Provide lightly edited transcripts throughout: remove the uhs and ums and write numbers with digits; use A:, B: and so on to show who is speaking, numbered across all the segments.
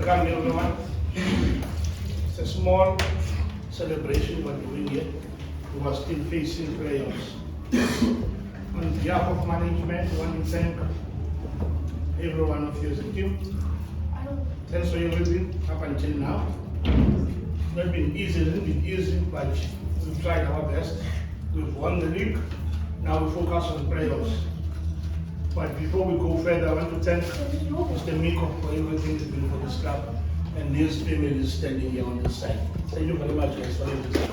A: Welcome everyone. It's a small celebration we're doing here. We are still facing playoffs. On behalf of management, I want to thank every one of you as a team. Thanks for everything up until now. It's not been easy, but we've tried our best. We've won the league. Now we focus on playoffs. But before we go further, I want to thank Mr. Mirko for everything he's doing for this club and his family is standing here on this side. Thank you very much, guys, for everything.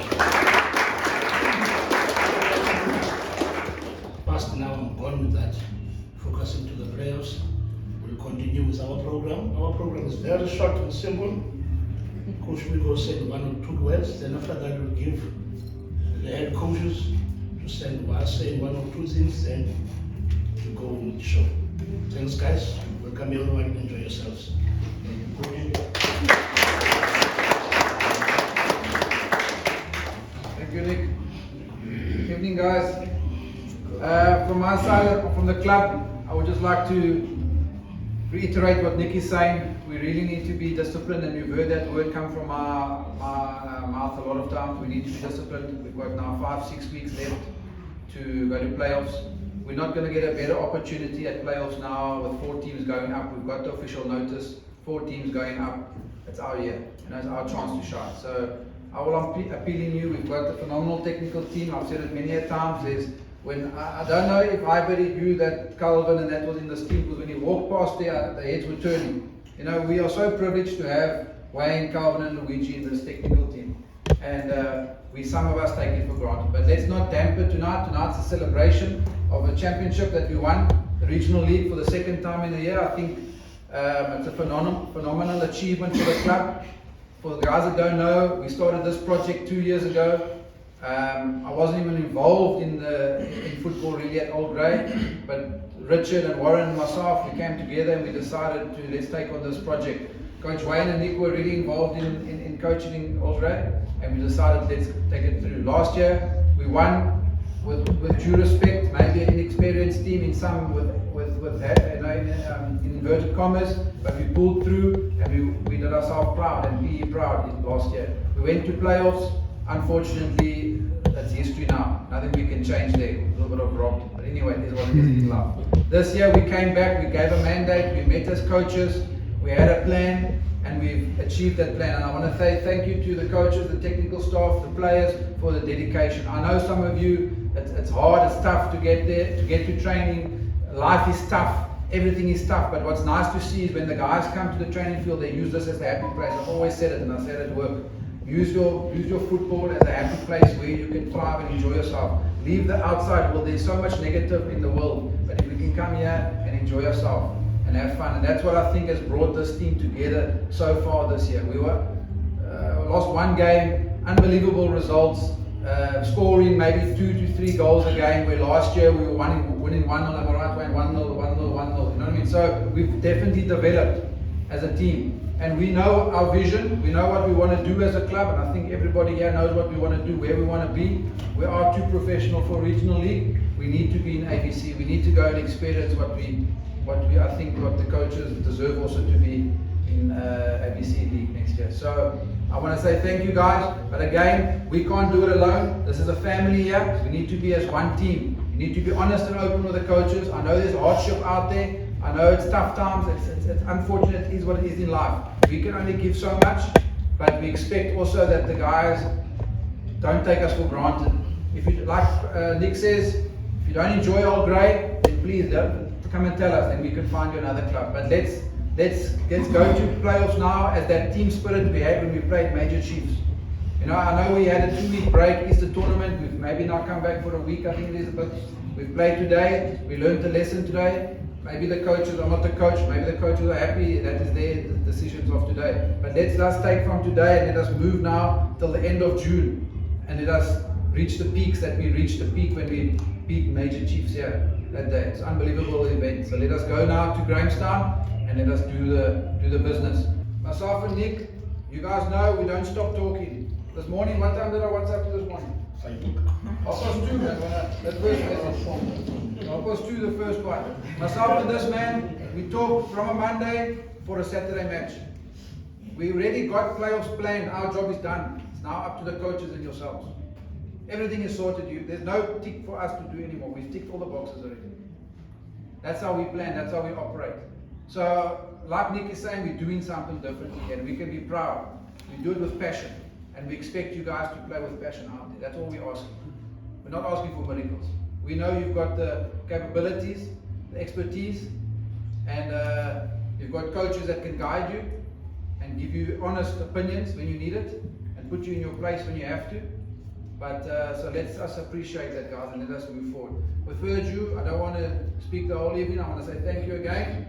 A: Past now, I'm gone with that. Focusing to the playoffs. We'll continue with our program. Our program is very short and simple. Coach Mirko said 1 or 2 words, then after that we'll give the head coaches to send us saying 1 or 2 things, then we go on the show. Thanks guys. Welcome everyone and enjoy yourselves.
B: Thank you, Nick. Good evening, guys. From my side, from the club, I would just like to reiterate what Nick is saying. We really need to be disciplined, and you've heard that word come from our mouth a lot of times. We need to be disciplined. We've got now 5-6 weeks left to go to playoffs. We're not going to get a better opportunity at playoffs now with 4 teams going up. We've got the official notice, 4 teams going up. It's our year, it's our chance to shine. So I will appealing you. We've got a phenomenal technical team. I've said it many a times. I don't know if I knew that Calvin and that was in the team, because when he walked past there, the heads were turning. We are so privileged to have Wayne, Calvin and Luigi in this technical team. And some of us take it for granted. But let's not dampen tonight. Tonight's a celebration of a championship that we won, the regional league, for the 2nd time in a year. I think it's a phenomenal achievement for the club. For the guys that don't know, we started this project 2 years ago. I wasn't even involved in football really at Old Grey, but Richard and Warren and myself, we came together and we decided to let's take on this project. Coach Wayne and Nick were really involved in coaching in Old Grey, and we decided let's take it through. Last year we won with due respect, maybe an inexperienced team in some with that, in inverted commas, but we pulled through and we did ourselves proud and be proud last year. We went to playoffs. Unfortunately, that's history now. Nothing we can change there. A little bit of robbed. But anyway, it is what it is in life. This year we came back, we gave a mandate, we met as coaches, we had a plan, and we've achieved that plan. And I want to say thank you to the coaches, the technical staff, the players for the dedication. I know some of you, it's hard, it's tough to get there, to get to training. Life is tough, everything is tough. But what's nice to see is when the guys come to the training field, they use this as the happy place. I've always said it, and I say it at work. Use your football as a happy place where you can thrive and enjoy yourself. Leave the outside world. There's so much negative in the world, but if we can come here and enjoy yourself and have fun, and that's what I think has brought this team together so far this year. We lost 1 game, unbelievable results, scoring maybe 2 to 3 goals a game, where last year we were winning 1-0, am I right, Wayne? 1-0, 1-0, 1-0, you know what I mean? So we've definitely developed as a team. And we know our vision, we know what we want to do as a club, and I think everybody here knows what we want to do, where we want to be. We are too professional for regional league. We need to be in ABC. We need to go and experience what the coaches deserve also to be in ABC league next year. So I want to say thank you guys, but again, we can't do it alone. This is a family here. We need to be as one team. You need to be honest and open with the coaches. I know there's hardship out there. I know it's tough times, it's unfortunate, it is what it is in life. We can only give so much, but we expect also that the guys don't take us for granted. If you, like Nick says, if you don't enjoy Old Grey, then please don't come and tell us, then we can find you another club. But let's go to playoffs now as that team spirit we had when we played Major Chiefs. I know we had a 2-week break, Easter tournament, we've maybe not come back for a week, I think it is, but we've played today, we learned the lesson today. Maybe the coaches, I'm not the coach, maybe the coaches are happy, that is their decisions of today. But let's take from today and let us move now till the end of June. And let us reach the peaks that we reached, the peak when we beat Major Chiefs here that day. It's an unbelievable event. So let us go now to Grahamstown and let us do the business. Myself and Nick, you guys know we don't stop talking. This morning, what time did I WhatsApp you this morning? 2:30, that first message. 2:30, the first one. Myself and this man, we talked from a Monday for a Saturday match. We already got playoffs planned. Our job is done. It's now up to the coaches and yourselves. Everything is sorted. There's no tick for us to do anymore. We've ticked all the boxes already. That's how we plan. That's how we operate. So, like Nick is saying, we're doing something differently, and we can be proud. We do it with passion, and we expect you guys to play with passion out there. That's all we're asking. We're not asking for miracles. We know you've got the capabilities, the expertise, and you've got coaches that can guide you and give you honest opinions when you need it, and put you in your place when you have to. But so let's us appreciate that, guys, and let us move forward. With further ado, I don't want to speak the whole evening. I want to say thank you again.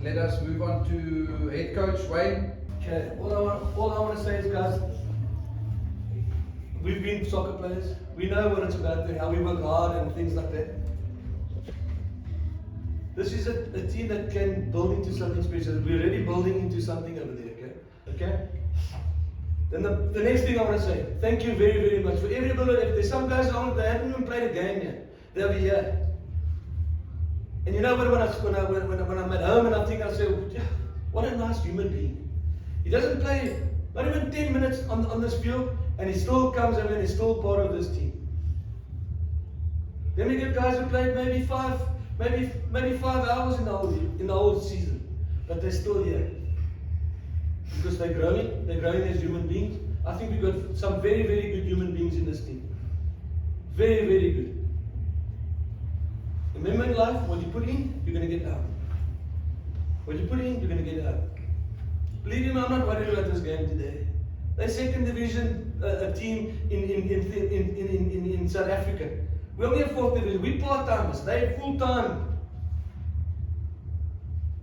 B: Let us move on to head coach Wayne.
C: Okay, all I want to say is, guys, we've been soccer players. We know what it's about, how we work hard and things like that. This is a team that can build into something special. We're already building into something over there, okay? Okay? Then the next thing I want to say, thank you very, very much for everybody. If there's some guys on, they haven't even played a game yet. They'll be here. And you know what, when I'm at home and I think, I say, what a nice human being. He doesn't play not even 10 minutes on this field, and he still comes over and he's still part of this team. Then we get guys who played maybe 5 hours in the whole season, but they're still here. Because they're growing as human beings. I think we've got some very, very good human beings in this team. Very, very good. Remember in life, what you put in, you're going to get out. What you put in, you're going to get out. Believe me, I'm not worried about this game today. They're second division a team in South Africa. We're only a fourth division. We're part-timers. They're full-time.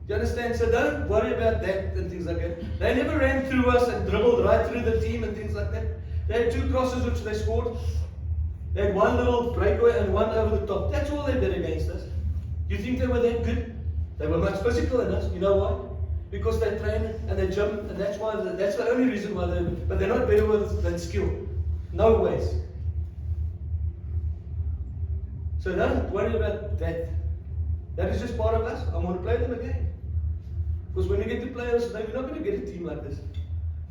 C: You understand? So don't worry about that and things like that. They never ran through us and dribbled right through the team and things like that. They had 2 crosses which they scored. They had 1 little breakaway and 1 over the top. That's all they did against us. You think they were that good? They were much physical than us. You know why? Because they train and they jump, and that's the only reason why but they're not better than skill. No ways. So don't worry about that. That is just part of us. I want to play them again. Because when we get to players, we're not going to get a team like this.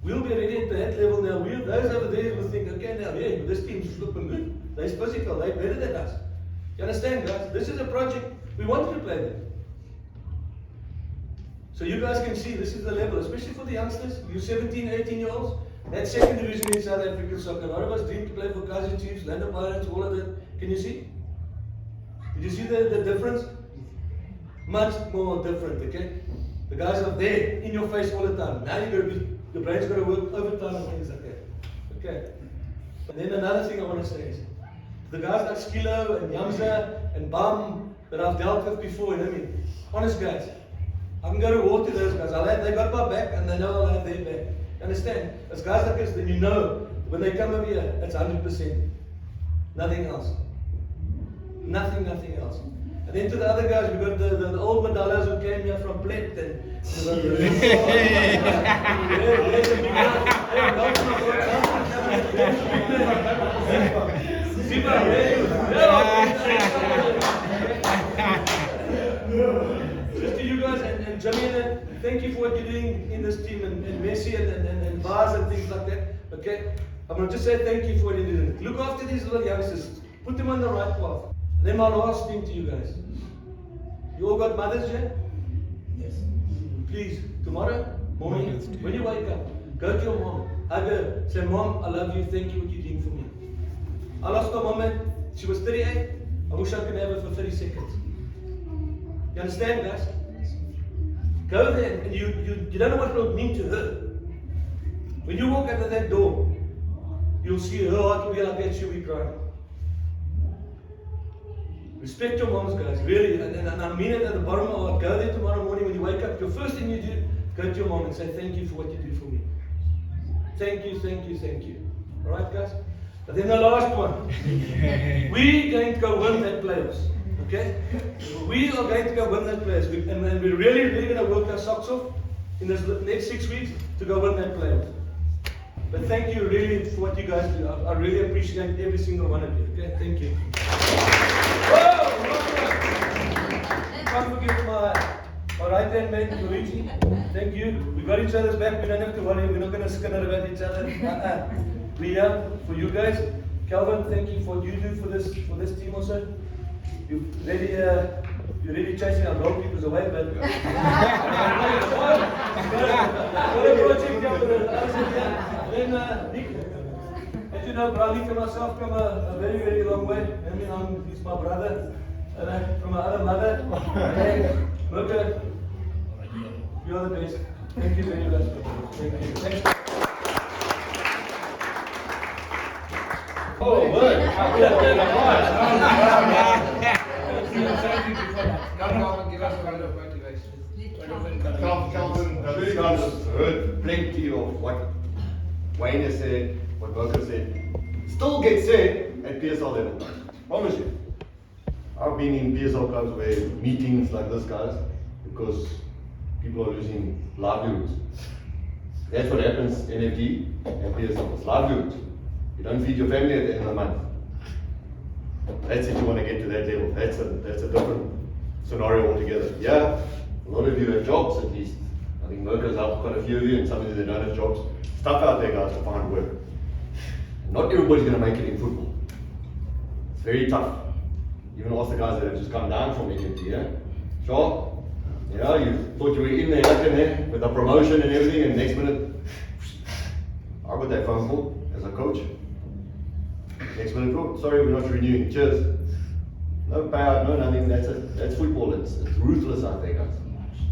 C: We'll be ready at that level now. Those over there will think, okay, now, yeah, this team's looking good. They're physical. They're better than us. You understand, guys? This is a project. We wanted to play them. So you guys can see this is the level, especially for the youngsters. You 17, 18-year-olds. That's second division in South African soccer. A lot of us dream to play for Kaizer Chiefs, London Pirates, all of that. Can you see? Did you see the difference? Much more different, okay? The guys are there, in your face all the time. Now your brain's got to work overtime and things like that. Okay? And then another thing I want to say is, the guys like Skilo and Yamza and Bam that I've dealt with before, you know what I mean? Honest guys, I can go to war to those guys. They got my back and they know I'll have their back. You understand? As guys like us, then you know, when they come over here, it's 100%. Nothing else. Nothing else. And then to the other guys, we got the old medallas who came here from Plet and just to you guys and Jamila, thank you for what you're doing in this team and Messi and Bars and things like that. Okay? I'm going to just say thank you for what you're doing. Look after these little youngsters. Put them on the right path. And then my last thing to you guys. You all got mothers here? Yes. Please, tomorrow morning, when you wake up, go to your mom, hug her, say, Mom, I love you, thank you what you're doing for me. I lost my mom, she was 38, I wish I could have her for 30 seconds. You understand, guys? Go there, and you don't know what it will mean to her. When you walk out of that door, you'll see her heart will be like that, she'll be crying. Respect your moms, guys, really, and I mean it at the bottom of my heart. Go there tomorrow morning when you wake up. Your first thing you do, go to your mom and say, thank you for what you do for me. Thank you, thank you, thank you. Alright, guys? But then the last one. We're going to go win that playoffs. Okay? We are going to go win that playoffs. And we're really, really going to work our socks off in this next 6 weeks to go win that playoffs. But thank you really for what you guys do. I really appreciate every single one of you. Okay? Thank you. Can't forget my right hand man, Luigi. Thank you. We got each other's back. We don't have to worry. We're not going to skinner about each other. We are for you guys. Calvin, thank you for what you do for this team also. You're really chasing our goalkeepers away, but then Nick, as you know, Bralik and myself come a very, very long way. I mean, he's my brother from my other mother. And Mirko, you're the best. Thank you very much. Thank you. Thanks.
D: Oh, word.
B: Calvin, give us a word of motivation.
D: Calvin, I'm sure you guys have heard plenty of what Wayne has said, what Mirko said. Still gets said at PSL level. Promise you. I've been in PSL clubs where meetings like this, guys, because people are losing livelihoods. That's what happens in FD and PSL. It's livelihoods. You don't feed your family at the end of the month. That's if you want to get to that level. That's a different scenario altogether. Yeah, a lot of you have jobs at least. I think Mirko's helped quite a few of you, and some of you that don't have jobs. It's tough out there, guys, to find work. Not everybody's going to make it in football. It's very tough. Even ask the guys that have just come down from NFD, yeah? Sure. Yeah, you thought you were in there, looking there with a promotion and everything, and next minute, I got that phone call as a coach. Next minute, oh, sorry, we're not renewing. Cheers. No payout, no nothing. That's football. It's ruthless out there, guys.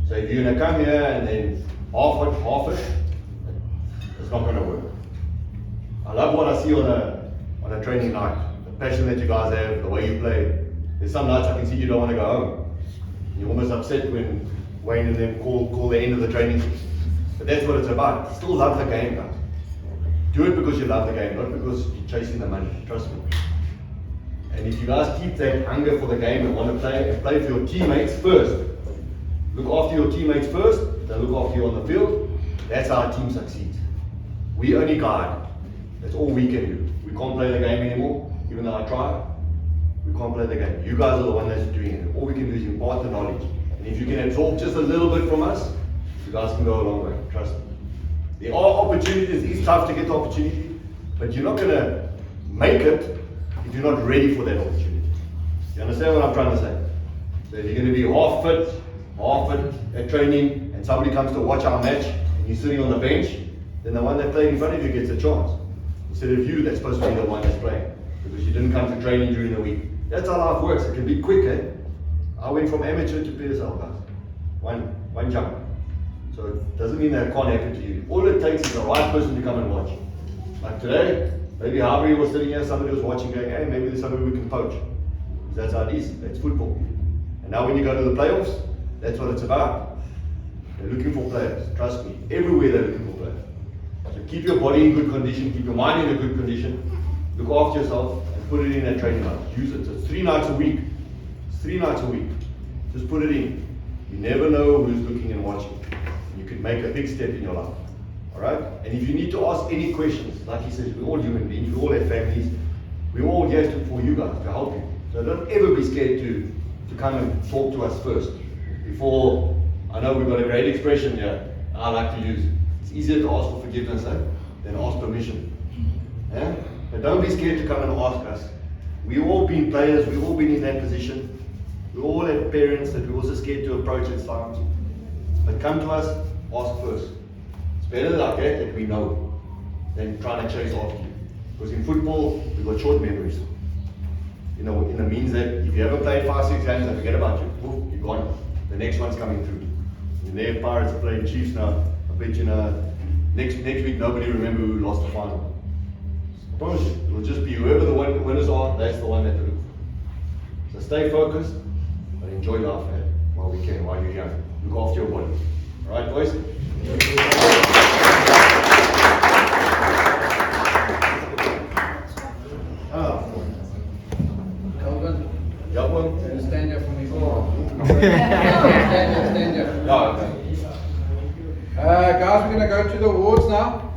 D: So if you're gonna come here and then half it, it's not gonna work. I love what I see on a training night. The passion that you guys have, the way you play. There's some nights I can see you don't want to go home. You're almost upset when Wayne and them call the end of the training. But that's what it's about. Still love the game, guys. Do it because you love the game, not because you're chasing the money. Trust me. And if you guys keep that hunger for the game and want to play for your teammates first, look after your teammates first, they'll look after you on the field. That's how our team succeeds. We only guide. That's all we can do. We can't play the game anymore, even though I try. We can't play the game. You guys are the ones that's doing it. All we can do is impart the knowledge. And if you can absorb just a little bit from us, you guys can go a long way. Trust me. There are opportunities. It's tough to get the opportunity, but you're not going to make it if you're not ready for that opportunity. You understand what I'm trying to say? So if you're going to be half fit at training, and somebody comes to watch our match, and you're sitting on the bench, then the one that played in front of you gets a chance. Instead of you that's supposed to be the one that's playing, because you didn't come to training during the week. That's how life works. It can be quick, eh? I went from amateur to PSL, guys. One jump. So it doesn't mean that it can't happen to you. All it takes is the right person to come and watch. Like today, maybe Harvey was sitting here, somebody was watching going, hey, maybe there's somebody we can poach. That's how it is. That's football. And now when you go to the playoffs, that's what it's about. They're looking for players. Trust me. Everywhere they're looking for players. So keep your body in good condition, keep your mind in a good condition, look after yourself, and put it in that training night. Use it. So it's 3 nights a week. It's 3 nights a week. Just put it in. You never know who's looking and watching. You could make a big step in your life. Alright? And if you need to ask any questions, like he says, we're all human beings, we all have families, we're all here for you guys, to help you. So don't ever be scared to come and talk to us first. Before, I know we've got a great expression here I like to use. It's easier to ask for forgiveness than ask permission. Yeah? But don't be scared to come and ask us. We've all been players, we've all been in that position. We all have parents that we're also scared to approach at times. But come to us, ask first. It's better like that we know than trying to chase after you. Because in football, we've got short memories. You know, it means that if you haven't played 5-6 games, they forget about you. Oof, you're gone. The next one's coming through. And their Pirates are playing Chiefs now. I bet you know, next week nobody remember who lost the final. I promise you, it'll just be whoever the winners are, that's the one that they look for. So stay focused, but enjoy life, man, while we can, while you're young. Look after your body. Alright, boys?
B: Calvin,
D: Yeah, one.
B: can you stand here for me? Stand here.
D: Yeah, okay.
B: Guys, we're going to go to the awards now.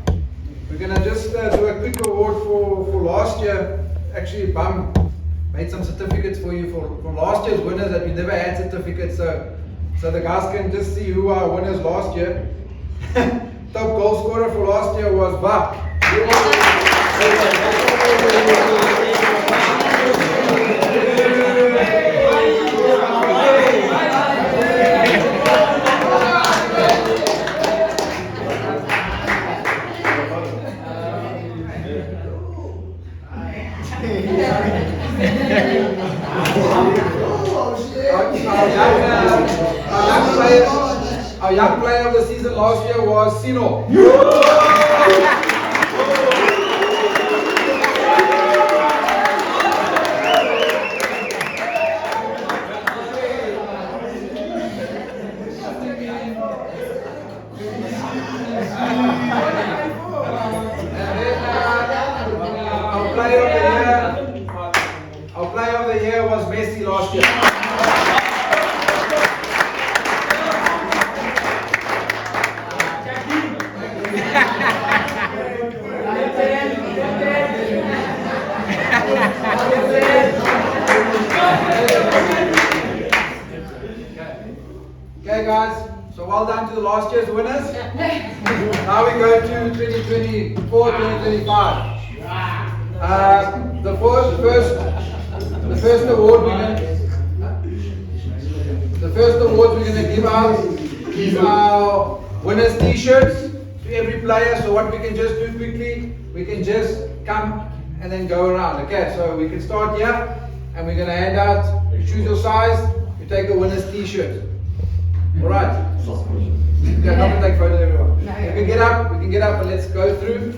B: We're going to just do a quick award for last year. Actually, Bum made some certificates for you from last year's winners that we never had certificates. So so the guys can just see who our winners last year. Top goal scorer for last year was Buck. Our young player of the season last year was Sino. Our player of the year was Messi last year. Okay guys, so well done to the last year's winners. Now we go to 2024-2025. The first award we're going to give out is our winners t-shirts to every player. So what we can just do quickly, we can just come and then go around. Okay, so we can start here and we're going to hand out, you choose your size, you take a winner's t-shirt. Alright. Okay, not to take photos everyone. We can get up and let's go through.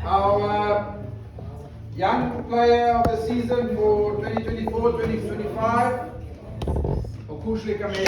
B: Our young player of the season for 2024-2025, Okushli Kamei.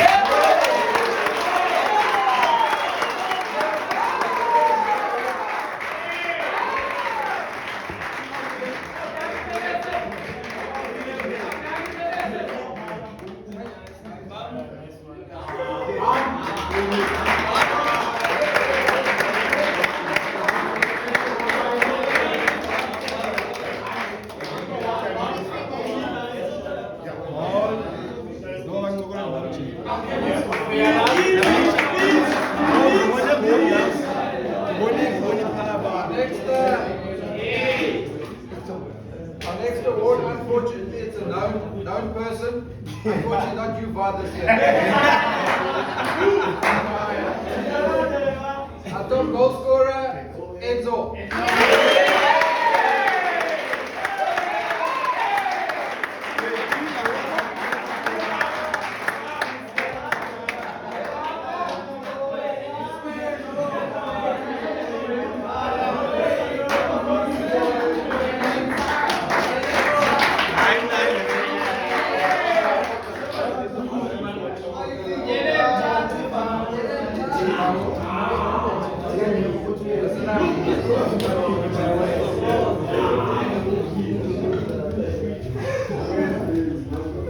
B: Our next award, unfortunately, it's a known person. Unfortunately, not you, Father. Our top goal scorer, Enzo.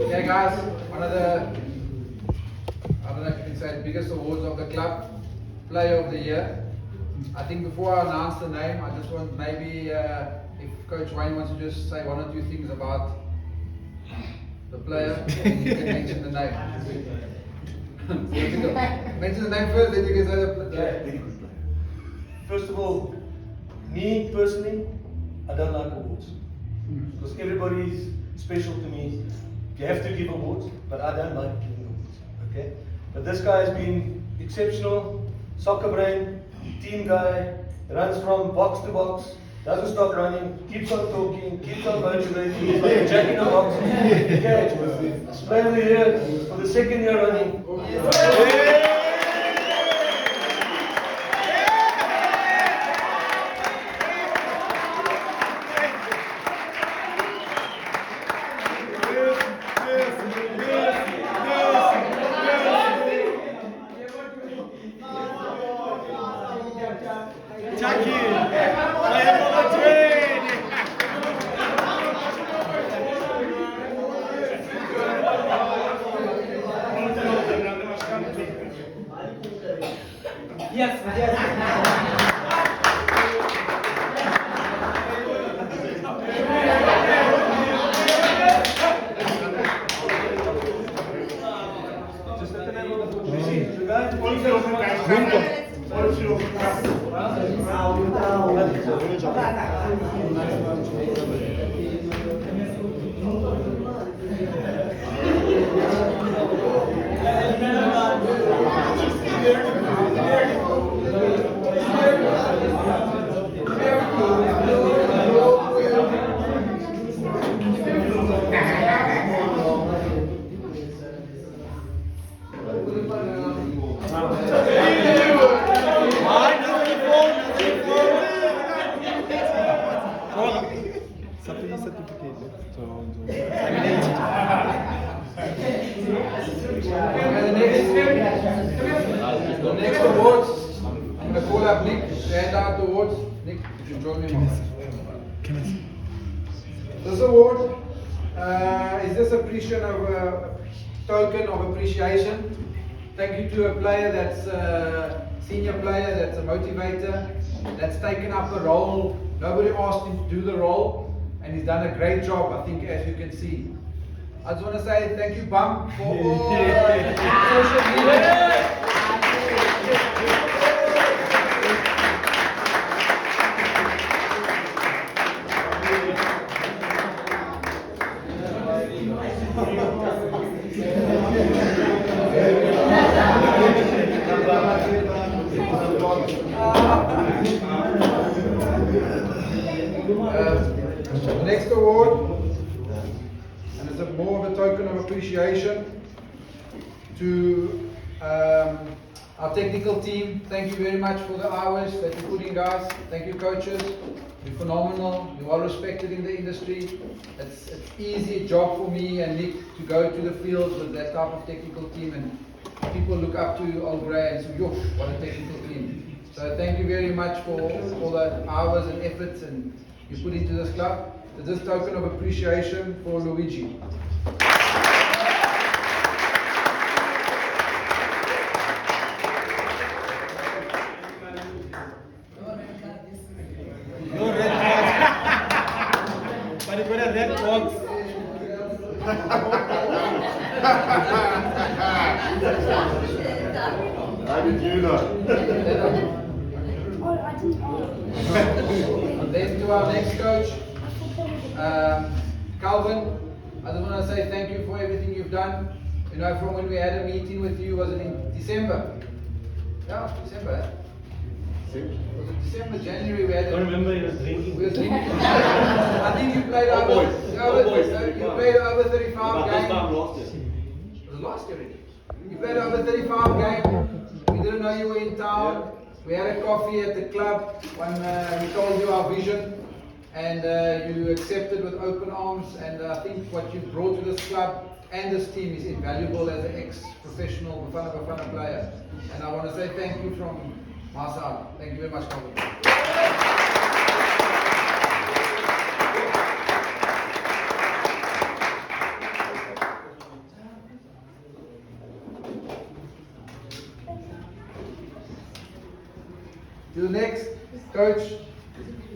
B: Yeah, guys, one of the, I don't know if you can say, biggest awards of the club, Player of the Year. I think before I announce the name, I just want maybe if Coach Wayne wants to just say one or two things about the player, and you can mention the name. Mention the name first, then you can say the player.
C: First of all, me personally, I don't like awards. Because everybody is special to me. You have to give awards, but I don't like giving awards. Okay? But this guy has been exceptional, soccer brain, team guy, runs from box to box, doesn't stop running, keeps on talking, keeps on motivating, he's like a jack in the box. Okay? Player of the year for the second year running.
B: The next awards, I'm going to call up Nick to hand out the awards. Nick, if you join me. This award is just a token of appreciation. Thank you to a player that's a senior player, that's a motivator, that's taken up a role. Nobody asked him to do the role, and he's done a great job, I think, as you can see. I just want to say thank you, Bum, for all social media. The next award, and it's more of a token of appreciation to our technical team. Thank you very much for the hours that you put in, guys. Thank you, coaches. You're phenomenal. You are respected in the industry. It's easy job for me and Nick to go to the field with that type of technical team, and people look up to Old Grey and say, "Yo, what a technical team." So thank you very much for all the hours and efforts and you put into this club. It's this token of appreciation for Luigi.
E: No red box. But you got a red box.
D: How did you know?
B: And then to our next coach, Calvin, I just want to say thank you for everything you've done. You know, from when we had a meeting with you, was it in December? Yeah, December. Was it December, January? We had.
C: I don't remember, he was drinking.
B: We were drinking. I think you played
D: All
B: over.
D: boys.
B: you
D: All boys,
B: you played over 35
C: About this
B: games.
C: time last year.
B: Was it last year already? You played over 35 games. We didn't know you were in town. We had a coffee at the club when we told you our vision, and you accepted with open arms. And I think what you brought to this club and this team is invaluable as an ex-professional Bafana player. And I want to say thank you from my side. Thank you very much, Calvin. To the next coach,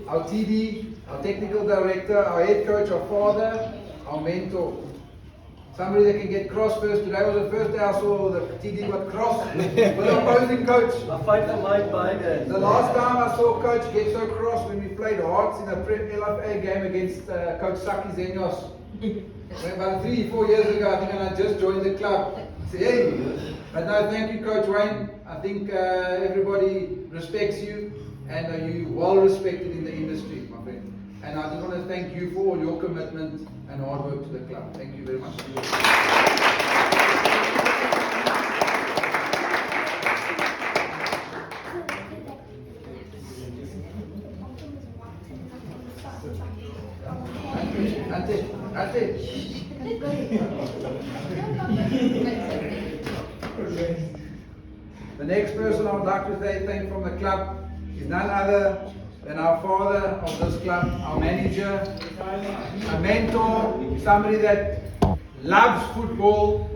B: our TD, our technical director, our head coach, our father, our mentor. Somebody that can get cross first. Today was the first day I saw the TD got cross with the opposing coach.
C: I fight for my guys.
B: The last time I saw coach get so cross when we played Hearts in a LFA game against coach Saki Zenyos. About 3-4 years ago, I think, and I just joined the club. I said, hey, but no, thank you, Coach Wayne. I think everybody respects you, and you're well respected in the industry, my friend. And I just want to thank you for all your commitment and hard work to the club. Thank you very much. The next person I would like to thank from the club is none other than our father of this club, our manager, a mentor, somebody that loves football,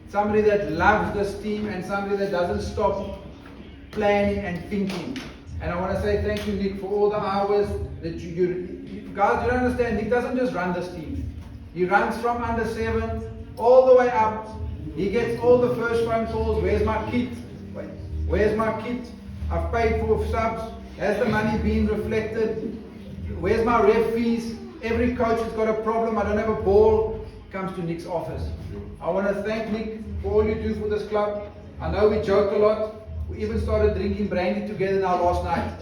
B: somebody that loves this team, and somebody that doesn't stop planning and thinking. And I want to say thank you, Nick, for all the hours that you guys, you don't understand, Nick doesn't just run this team. He runs from under 7 all the way up. He gets all the first phone calls. Where's my kit? Where's my kit? I've paid for subs. Has the money been reflected? Where's my ref fees? Every coach has got a problem. I don't have a ball. Comes to Nick's office. I want to thank Nick for all you do for this club. I know we joke a lot. We even started drinking brandy together now last night.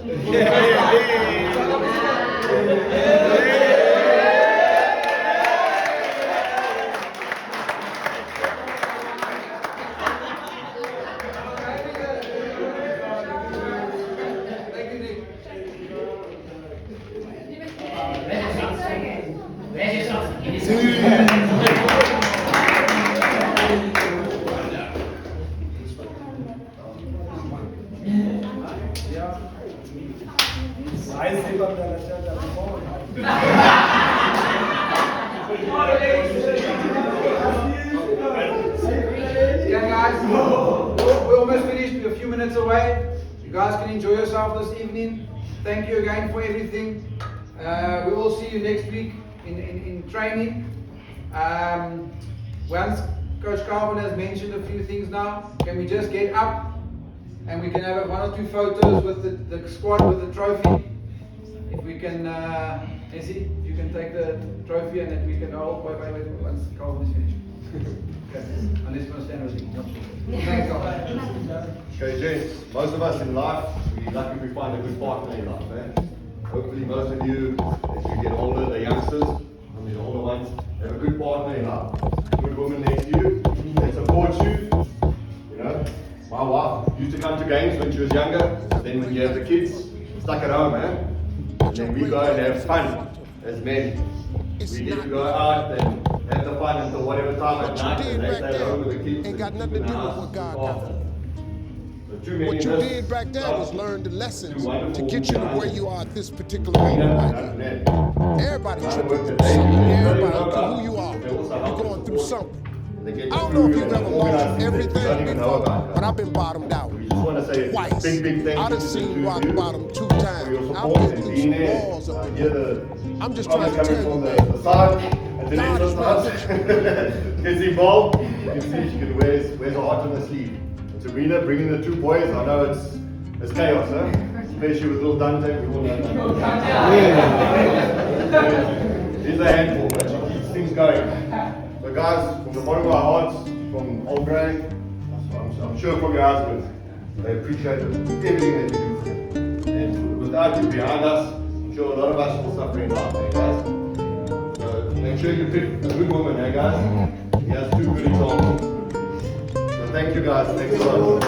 B: We're almost finished. We're a few minutes away. You guys can enjoy yourself this evening. Thank you again for everything. We will see you next week in training. Once Coach Calvin has mentioned a few things now, can we just get up and we can have 1 or 2 photos with the squad with the trophy? If we can, Nessie, you can take the trophy and then we can wait, once Calvin is finished. Okay. Unless you want to stand with me. Thanks, Calvin.
D: Okay, gents, most of us in life, we're lucky if we find a good partner in life. Eh? Hopefully most of you, as you get older, the youngsters, I mean the older ones, have a good partner in life. Good woman next to you, that supports you. You know, my wife used to come to games when she was younger, then when you have the kids, stuck at home, and then we go and have fun as men. We get to go out and have the fun until whatever time at night, and they stay home with the kids.
F: Ain't got nothing to do with what God got.
D: What
F: you did back then was learn the lessons to get you to where you are at this particular moment right now. Everybody tripping through something. Everybody through who you are. You're going through something. I don't know if you've ever lost everything before, but I've been bottomed out twice. I done seen rock bottom 2 times. I've been through some walls up there. I'm just trying to tell you, man. God is right.
D: Gets involved. You can see she wears a heart on her sleeve. Serena bringing the 2 boys. I know it's chaos, huh? Especially with little Dante. We all know that. He's a handful, but she keeps things going. guys, from the bottom of our hearts, from Old Grand, I'm sure from your husbands, they appreciate everything that you do for them. And without you behind us, I'm sure a lot of us will suffer in life, eh, guys? So make sure you pick a good woman, eh, guys? He has 2 good examples. So thank you, guys. Thanks a lot.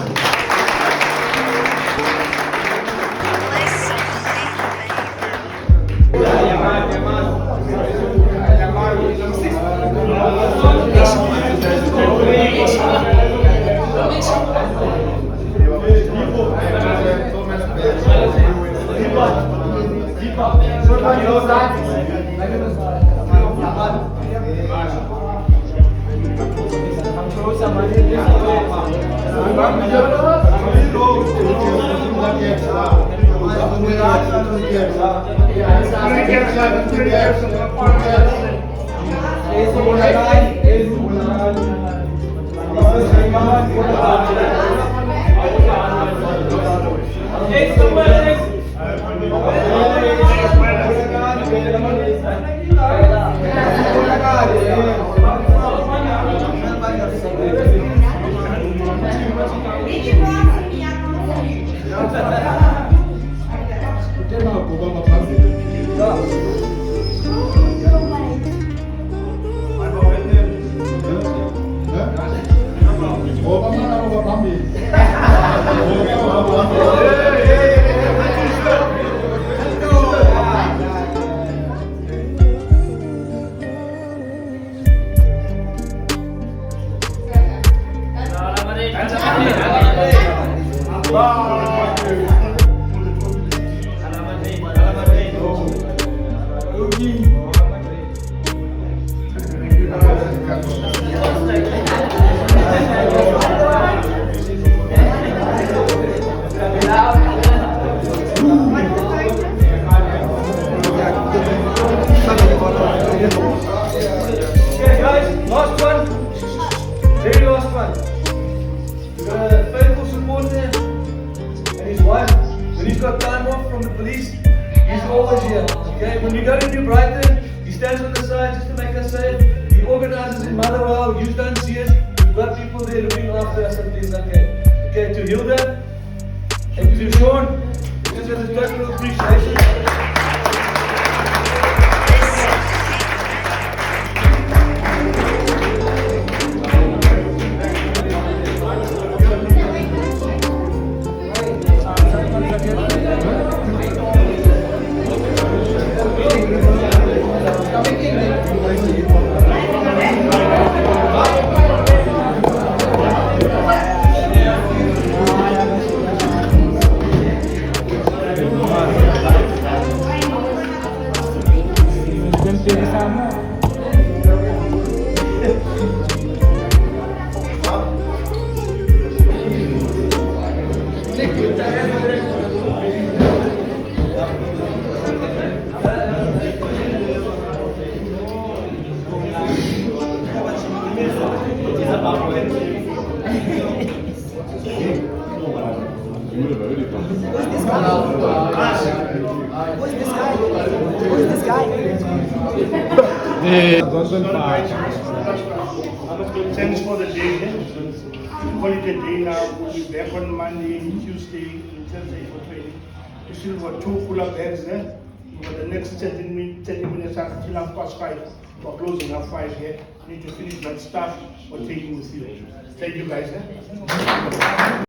C: When we go to New Brighton, he stands on the side just to make us safe. He organizes in Motherwell, you don't see it. We've got people there looking after us and things like that. Okay, to Hilda and to Sean, just as a total appreciation.
A: Thanks for the day. Holiday day now. We'll be back on Monday, Tuesday, and Thursday for training. We still got 2 cooler bags there. For the next 30 minutes until 5:30. We're closing at 5 here. Need to finish that stuff we're taking with you. Thank you guys.